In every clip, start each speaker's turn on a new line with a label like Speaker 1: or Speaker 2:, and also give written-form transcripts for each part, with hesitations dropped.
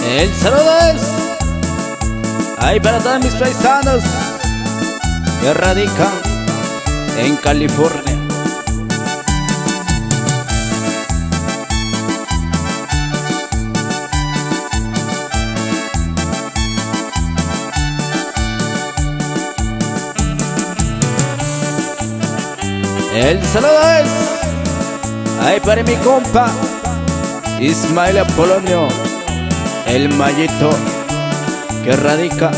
Speaker 1: El saludo es ahí para todos mis paisanos que radican en California. El saludo es ahí para mi compa Ismael Apolonio, el Mayito, que radica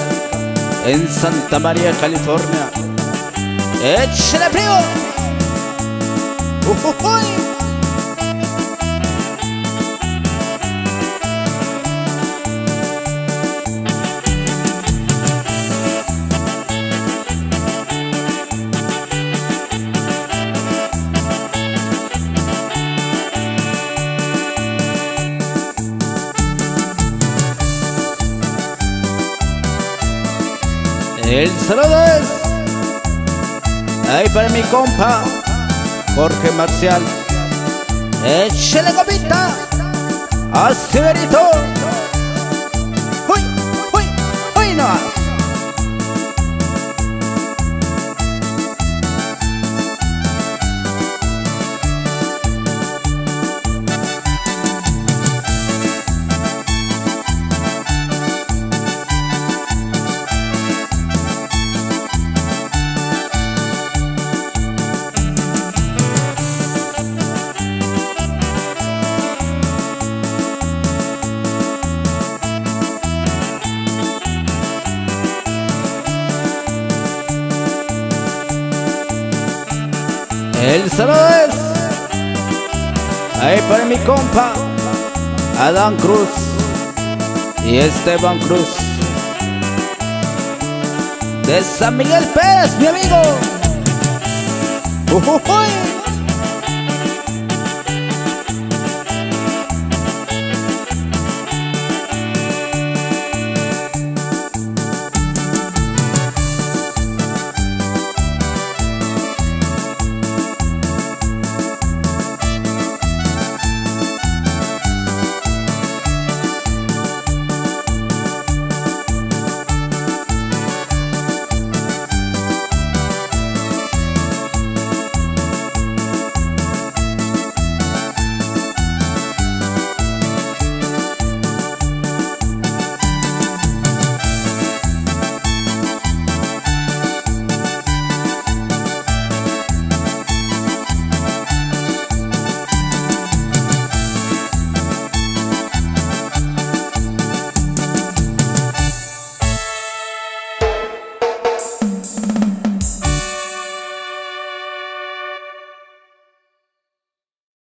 Speaker 1: en Santa María, California. ¡Échale, primo! El saludo es ahí para mi compa Jorge Marcial. Échale, copita, acelerito. ¡Uy, uy, uy, no! El saludo es ahí para mi compa Adán Cruz y Esteban Cruz de San Miguel Pérez, mi amigo.